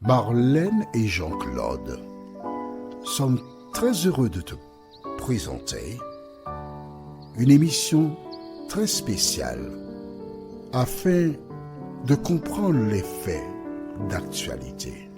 Marlène et Jean-Claude sommes très heureux de te présenter une émission très spéciale afin de comprendre les faits d'actualité.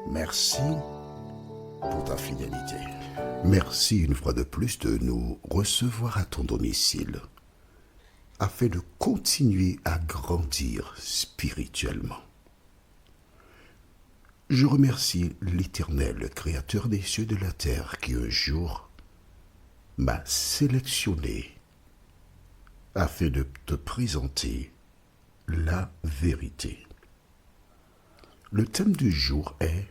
Merci pour ta fidélité. Merci une fois de plus de nous recevoir à ton domicile afin de continuer à grandir spirituellement. Je remercie l'Éternel, le Créateur des cieux et de la terre, qui un jour m'a sélectionné afin de te présenter la vérité. Le thème du jour est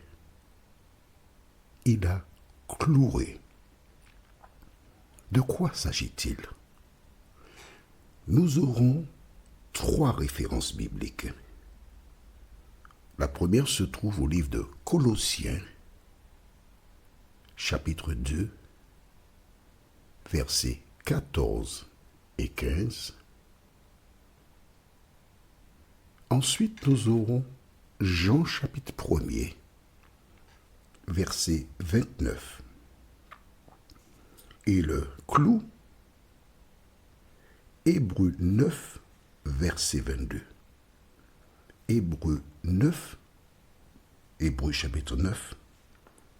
« Il a cloué ». De quoi s'agit-il? Nous aurons 3 références bibliques. La première se trouve au livre de Colossiens, chapitre 2, versets 14 et 15. Ensuite, nous aurons Jean, chapitre 1er, verset 29. Et le clou, Hébreux 9, verset 22. Hébreux chapitre 9,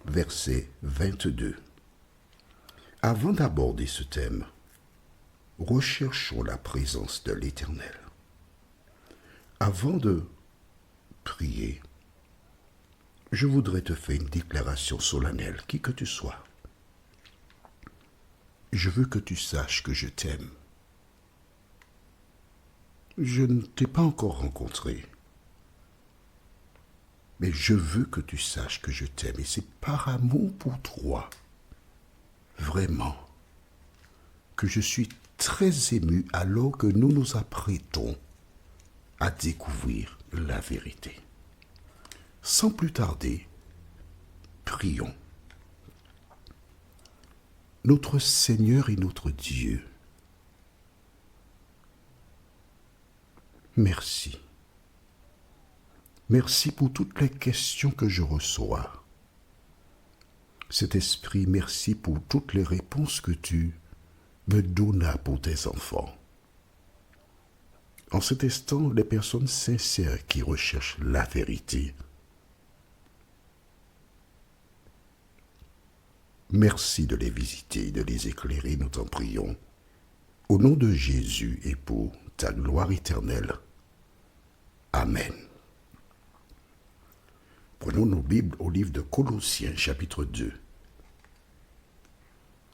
verset 22. Avant d'aborder ce thème, recherchons la présence de l'Éternel. Avant de prier, je voudrais te faire une déclaration solennelle, qui que tu sois. Je veux que tu saches que je t'aime. Je ne t'ai pas encore rencontré, mais je veux que tu saches que je t'aime, et c'est par amour pour toi, vraiment, que je suis très ému alors que nous nous apprêtons à découvrir la vérité. Sans plus tarder, prions. Notre Seigneur et notre Dieu, merci. Merci pour toutes les questions que je reçois. Saint-Esprit, merci pour toutes les réponses que tu me donnas pour tes enfants. En cet instant, les personnes sincères qui recherchent la vérité, merci de les visiter, de les éclairer, nous t'en prions. Au nom de Jésus et pour ta gloire éternelle. Amen. Prenons nos Bibles au livre de Colossiens, chapitre 2.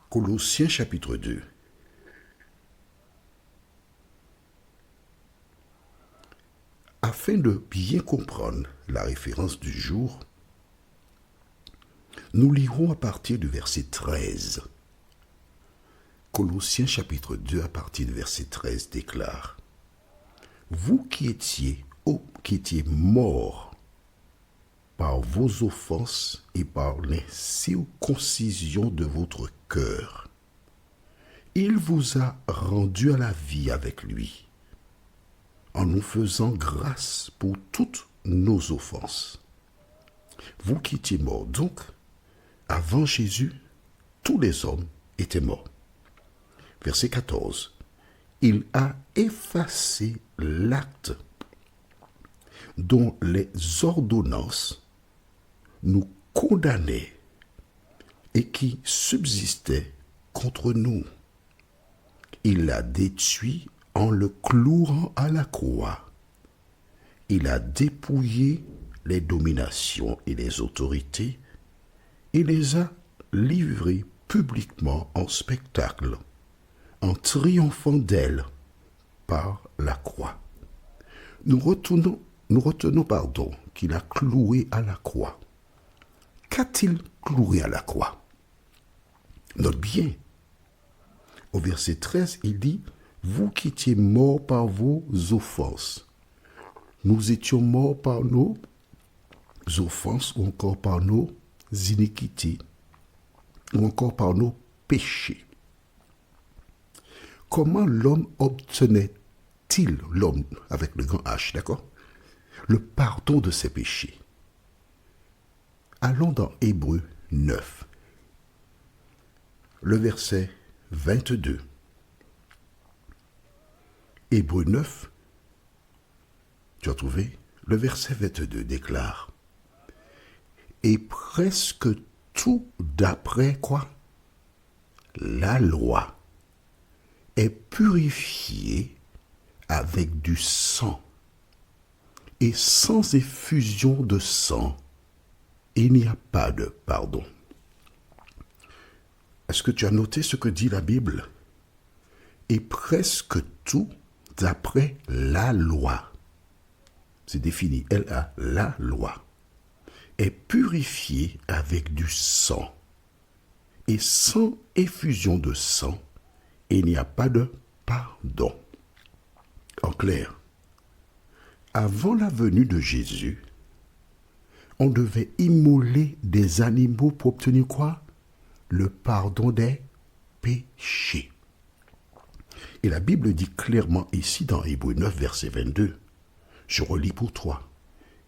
Colossiens, chapitre 2. Afin de bien comprendre la référence du jour, nous lirons à partir du verset 13. Colossiens, chapitre 2, à partir du verset 13, déclare « Vous qui étiez morts par vos offenses et par l'incirconcision de votre cœur. Il vous a rendu à la vie avec lui, en nous faisant grâce pour toutes nos offenses. Vous qui étiez morts, donc, avant Jésus, tous les hommes étaient morts. » Verset 14. Il a effacé l'acte dont les ordonnances nous condamnaient et qui subsistait contre nous. Il l'a détruit en le clouant à la croix. Il a dépouillé les dominations et les autorités et les a livrées publiquement en spectacle, en triomphant d'elles par la croix. Nous retenons qu'il a cloué à la croix. Qu'a-t-il cloué à la croix? Note bien. Au verset 13, il dit « Vous qui étiez morts par vos offenses ». Nous étions morts par nos offenses ou encore par nos iniquités ou encore par nos péchés. Comment l'homme obtenait-il, l'homme avec le grand H, d'accord, le pardon de ses péchés? Allons dans Hébreux 9, le verset 22. Hébreux 9, tu as trouvé? Le verset 22 déclare: et presque tout d'après quoi? La loi est purifié avec du sang, et sans effusion de sang, il n'y a pas de pardon. Est-ce que tu as noté ce que dit la Bible? Et presque tout d'après la loi. C'est défini, la loi est purifié avec du sang, et sans effusion de sang, il n'y a pas de pardon. En clair, avant la venue de Jésus, on devait immoler des animaux pour obtenir quoi? Le pardon des péchés. Et la Bible dit clairement ici dans Hébreux 9, verset 22, je relis pour toi,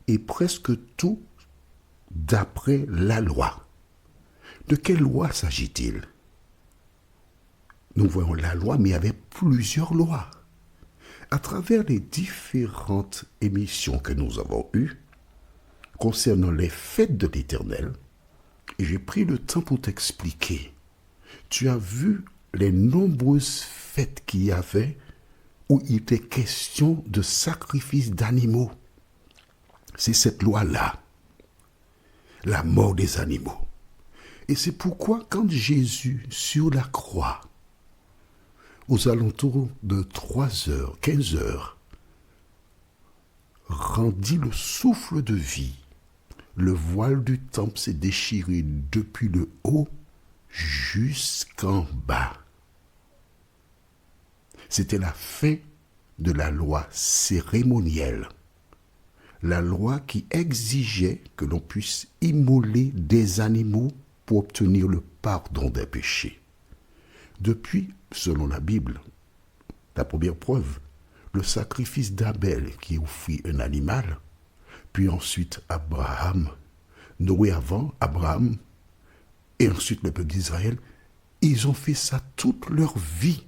et presque tout d'après la loi. De quelle loi s'agit-il? Nous voyons la loi, mais il y avait plusieurs lois. À travers les différentes émissions que nous avons eues concernant les fêtes de l'Éternel, et j'ai pris le temps pour t'expliquer. Tu as vu les nombreuses fêtes qu'il y avait où il était question de sacrifice d'animaux. C'est cette loi-là, la mort des animaux. Et c'est pourquoi quand Jésus, sur la croix, aux alentours de 3 heures, 15 heures, rendit le souffle de vie, le voile du temple s'est déchiré depuis le haut jusqu'en bas. C'était la fin de la loi cérémonielle, la loi qui exigeait que l'on puisse immoler des animaux pour obtenir le pardon des péchés. Depuis, selon la Bible, la première preuve, le sacrifice d'Abel qui offrit un animal, puis ensuite Abraham, Noé avant, Abraham, et ensuite le peuple d'Israël, ils ont fait ça toute leur vie.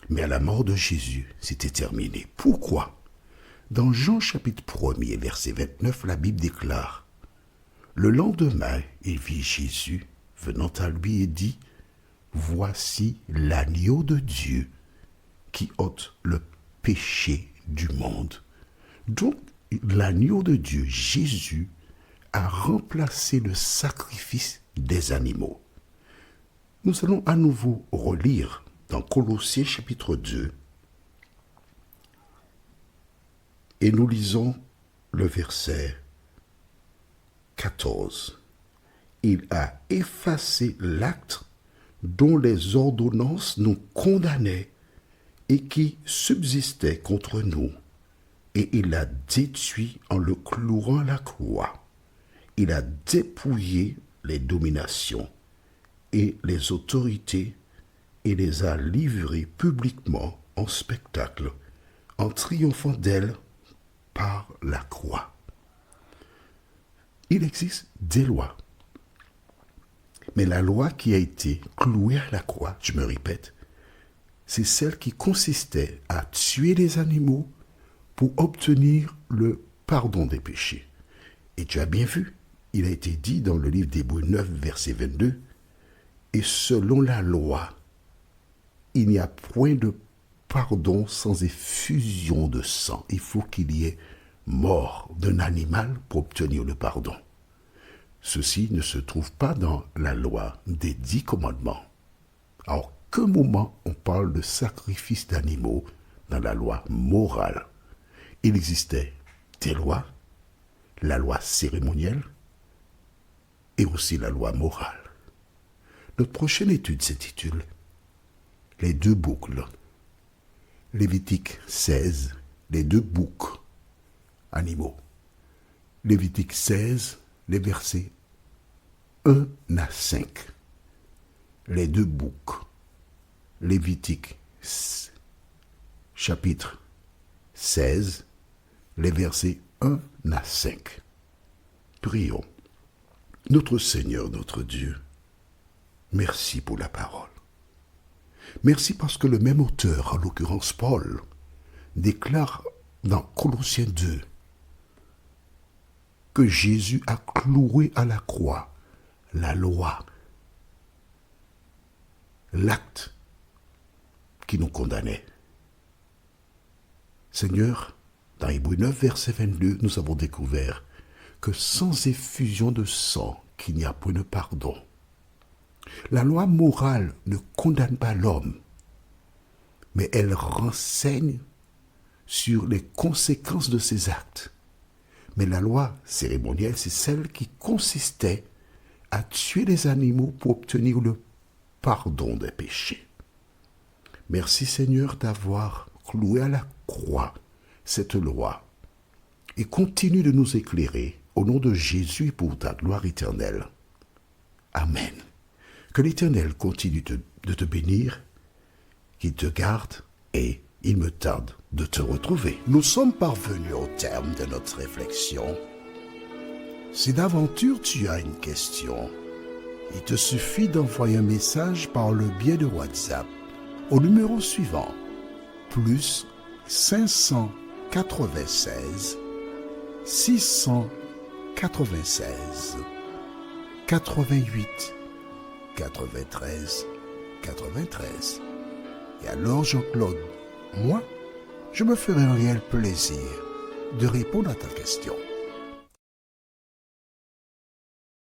Mais à la mort de Jésus, c'était terminé. Pourquoi? Dans Jean chapitre 1er, verset 29, la Bible déclare: le lendemain, il vit Jésus venant à lui et dit: voici l'agneau de Dieu qui ôte le péché du monde. Donc, l'agneau de Dieu, Jésus, a remplacé le sacrifice des animaux. Nous allons à nouveau relire dans Colossiens chapitre 2 et nous lisons le verset 14. Il a effacé l'acte dont les ordonnances nous condamnaient et qui subsistait contre nous, et il l'a détruit en le clouant à la croix. Il a dépouillé les dominations et les autorités et les a livrées publiquement en spectacle, en triomphant d'elles par la croix. Il existe des lois. Mais la loi qui a été clouée à la croix, je me répète, c'est celle qui consistait à tuer les animaux pour obtenir le pardon des péchés. Et tu as bien vu, il a été dit dans le livre d'Hébreux 9, verset 22, et selon la loi, il n'y a point de pardon sans effusion de sang. Il faut qu'il y ait mort d'un animal pour obtenir le pardon. Ceci ne se trouve pas dans la loi des 10 commandements. À aucun moment on parle de sacrifice d'animaux dans la loi morale. Il existait des lois, la loi cérémonielle et aussi la loi morale. Notre prochaine étude s'intitule les 2 boucles. Lévitique 16, les 2 boucs animaux. Lévitique 16, les versets 1 à 5. Les 2 boucs. Lévitique chapitre 16, les versets 1 à 5. Prions. Notre Seigneur, notre Dieu, merci pour la parole. Merci parce que le même auteur, en l'occurrence Paul, déclare dans Colossiens 2 que Jésus a cloué à la croix la loi, l'acte qui nous condamnait. Seigneur, dans Hébreux 9, verset 22, nous avons découvert que sans effusion de sang, qu'il n'y a point de pardon. La loi morale ne condamne pas l'homme, mais elle renseigne sur les conséquences de ses actes. Mais la loi cérémonielle, c'est celle qui consistait à tuer les animaux pour obtenir le pardon des péchés. Merci Seigneur d'avoir cloué à la croix cette loi et continue de nous éclairer au nom de Jésus pour ta gloire éternelle. Amen. Que l'Éternel continue de te bénir, qu'il te garde et il me tarde de te retrouver. Nous sommes parvenus au terme de notre réflexion. Si d'aventure tu as une question, il te suffit d'envoyer un message par le biais de WhatsApp au numéro suivant, plus 596 696 88 93 93. Et alors Jean-Claude, moi, je me ferai un réel plaisir de répondre à ta question.